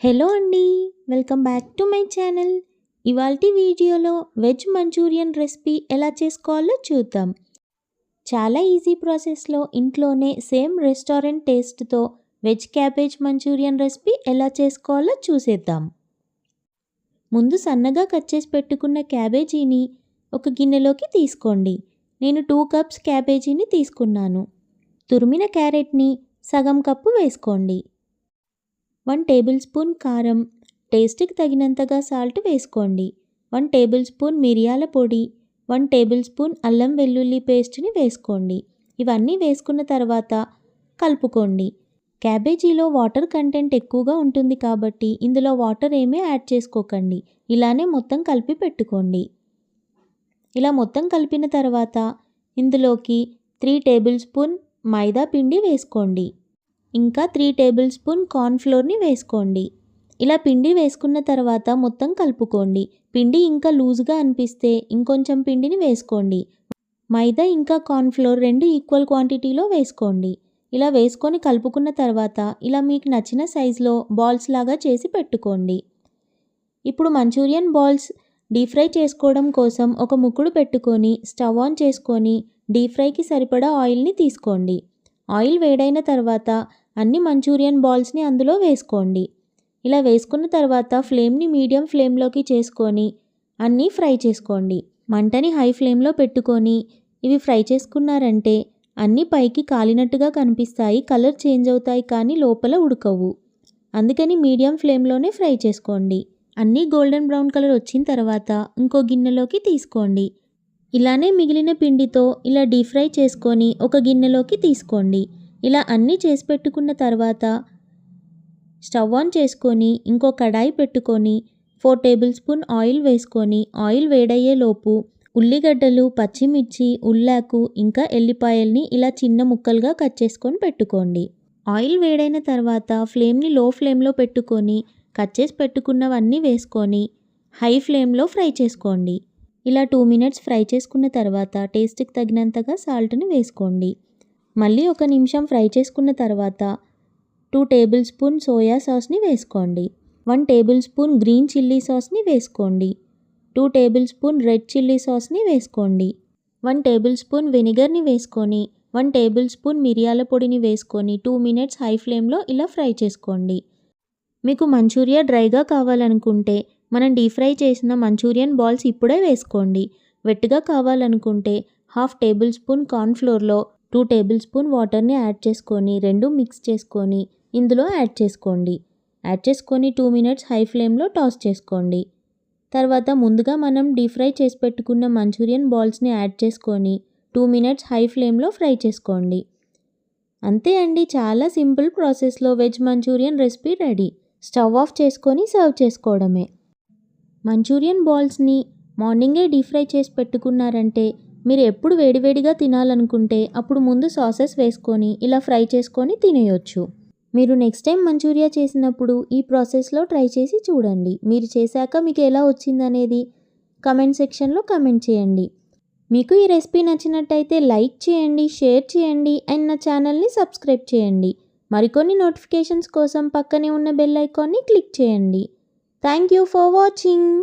Hello అండి, welcome back to my channel. ఇవాల్టి వీడియోలో వెజ్ మంచూరియన్ రెసిపీ ఎలా చేసుకోవాలో చూద్దాం. చాలా ఈజీ ప్రాసెస్లో ఇంట్లోనే సేమ్ రెస్టారెంట్ టేస్ట్తో వెజ్ క్యాబేజ్ మంచూరియన్ రెసిపీ ఎలా చేసుకోవాలో చూసేద్దాం. ముందు సన్నగా కట్ చేసి పెట్టుకున్న క్యాబేజీని ఒక గిన్నెలోకి తీసుకోండి. నేను 2 కప్స్ క్యాబేజీని తీసుకున్నాను. తురిమిన క్యారెట్ని సగం కప్పు వేసుకోండి. 1 టేబుల్ స్పూన్ కారం, టేస్ట్కి తగినంతగా సాల్ట్ వేసుకోండి. 1 టేబుల్ స్పూన్ మిరియాల పొడి, 1 టేబుల్ స్పూన్ అల్లం వెల్లుల్లి పేస్ట్ని వేసుకోండి. ఇవన్నీ వేసుకున్న తర్వాత కలుపుకోండి. క్యాబేజీలో వాటర్ కంటెంట్ ఎక్కువగా ఉంటుంది కాబట్టి ఇందులో వాటర్ ఏమీ యాడ్ చేసుకోకండి. ఇలానే మొత్తం కలిపి పెట్టుకోండి. ఇలా మొత్తం కలిపిన తర్వాత ఇందులోకి 3 టేబుల్ స్పూన్ మైదా పిండి వేసుకోండి. ఇంకా 3 టేబుల్ స్పూన్ కార్న్ఫ్లోర్ని వేసుకోండి. ఇలా పిండి వేసుకున్న తర్వాత మొత్తం కలుపుకోండి. పిండి ఇంకా లూజ్గా అనిపిస్తే ఇంకొంచెం పిండిని వేసుకోండి. మైదా ఇంకా కార్న్ఫ్లోర్ 2 ఈక్వల్ క్వాంటిటీలో వేసుకోండి. ఇలా వేసుకొని కలుపుకున్న తర్వాత ఇలా మీకు నచ్చిన సైజులో బాల్స్ లాగా చేసి పెట్టుకోండి. ఇప్పుడు మంచూరియన్ బాల్స్ డీప్ ఫ్రై చేసుకోవడం కోసం ఒక ముక్కుడు పెట్టుకొని స్టవ్ ఆన్ చేసుకొని డీప్ ఫ్రైకి సరిపడా ఆయిల్ని తీసుకోండి. ఆయిల్ వేడైన తర్వాత అన్ని మంచూరియన్ బాల్స్ని అందులో వేసుకోండి. ఇలా వేసుకున్న తర్వాత ఫ్లేమ్ని మీడియం ఫ్లేమ్లోకి చేసుకొని అన్నీ ఫ్రై చేసుకోండి. మంటని హై ఫ్లేమ్లో పెట్టుకొని ఇవి ఫ్రై చేసుకున్నారంటే అన్నీ పైకి కాలినట్టుగా కనిపిస్తాయి, కలర్ చేంజ్ అవుతాయి కానీ లోపల ఉడకవు. అందుకని మీడియం ఫ్లేమ్లోనే ఫ్రై చేసుకోండి. అన్నీ గోల్డెన్ బ్రౌన్ కలర్ వచ్చిన తర్వాత ఇంకో గిన్నెలోకి తీసుకోండి. ఇలానే మిగిలిన పిండితో ఇలా డీప్ ఫ్రై చేసుకొని ఒక గిన్నెలోకి తీసుకోండి. ఇలా అన్నీ చేసి పెట్టుకున్న తర్వాత స్టవ్ ఆన్ చేసుకొని ఇంకో కడాయి పెట్టుకొని 4 టేబుల్ స్పూన్ ఆయిల్ వేసుకొని ఆయిల్ వేడయ్యేలోపు ఉల్లిగడ్డలు, పచ్చిమిర్చి, ఉల్లాకు ఇంకా ఎల్లిపాయల్ని ఇలా చిన్న ముక్కలుగా కట్ చేసుకొని పెట్టుకోండి. ఆయిల్ వేడైన తర్వాత ఫ్లేమ్ని లో ఫ్లేమ్లో పెట్టుకొని కట్ చేసి పెట్టుకున్నవన్నీ వేసుకొని హై ఫ్లేమ్లో ఫ్రై చేసుకోండి. ఇలా 2 మినిట్స్ ఫ్రై చేసుకున్న తర్వాత టేస్ట్కి తగినంతగా సాల్ట్ని వేసుకోండి. మళ్ళీ 1 నిమిషం ఫ్రై చేసుకున్న తర్వాత 2 టేబుల్ స్పూన్ సోయా సాస్ని వేసుకోండి. 1 టేబుల్ స్పూన్ గ్రీన్ చిల్లీ సాస్ని వేసుకోండి. 2 టేబుల్ స్పూన్ రెడ్ చిల్లీ సాస్ని వేసుకోండి. 1 టేబుల్ స్పూన్ వెనిగర్ని వేసుకొని 1 టేబుల్ స్పూన్ మిరియాల పొడిని వేసుకొని 2 మినిట్స్ హై ఫ్లేమ్లో ఇలా ఫ్రై చేసుకోండి. మీకు మంచూరియా డ్రైగా కావాలనుకుంటే మనం డీప్ ఫ్రై చేసిన మంచూరియన్ బాల్స్ ఇప్పుడే వేసుకోండి. వెట్టిగా కావాలనుకుంటే 1/2 టేబుల్ స్పూన్ కార్న్ఫ్లోర్లో 2 టేబుల్ స్పూన్ వాటర్ని యాడ్ చేసుకొని 2 మిక్స్ చేసుకొని ఇందులో యాడ్ చేసుకోండి. యాడ్ చేసుకొని 2 మినిట్స్ హై ఫ్లేమ్లో టాస్ చేసుకోండి. తర్వాత ముందుగా మనం డీప్ ఫ్రై చేసి పెట్టుకున్న మంచూరియన్ బాల్స్ని యాడ్ చేసుకొని 2 మినిట్స్ హై ఫ్లేమ్లో ఫ్రై చేసుకోండి. అంతే అండి, చాలా సింపుల్ ప్రాసెస్లో veg Manchurian recipe ready. Stove off చేసుకొని సర్వ్ చేసుకోవడమే. మంచూరియన్ బాల్స్ని మార్నింగే డీప్ ఫ్రై చేసి పెట్టుకున్నారంటే మీరు ఎప్పుడు వేడివేడిగా తినాలనుకుంటే అప్పుడు ముందు సాసెస్ వేసుకొని ఇలా ఫ్రై చేసుకొని తినేయొచ్చు. మీరు నెక్స్ట్ టైం మంచూరియా చేసినప్పుడు ఈ ప్రాసెస్లో ట్రై చేసి చూడండి. మీరు చేశాక మీకు ఎలా వచ్చిందనేది కమెంట్ సెక్షన్లో కమెంట్ చేయండి. మీకు ఈ రెసిపీ నచ్చినట్టయితే లైక్ చేయండి, షేర్ చేయండి అండ్ నా ఛానల్ని సబ్స్క్రైబ్ చేయండి. మరికొన్ని నోటిఫికేషన్స్ కోసం పక్కనే ఉన్న బెల్ ఐకాన్ని క్లిక్ చేయండి. Thank you for watching.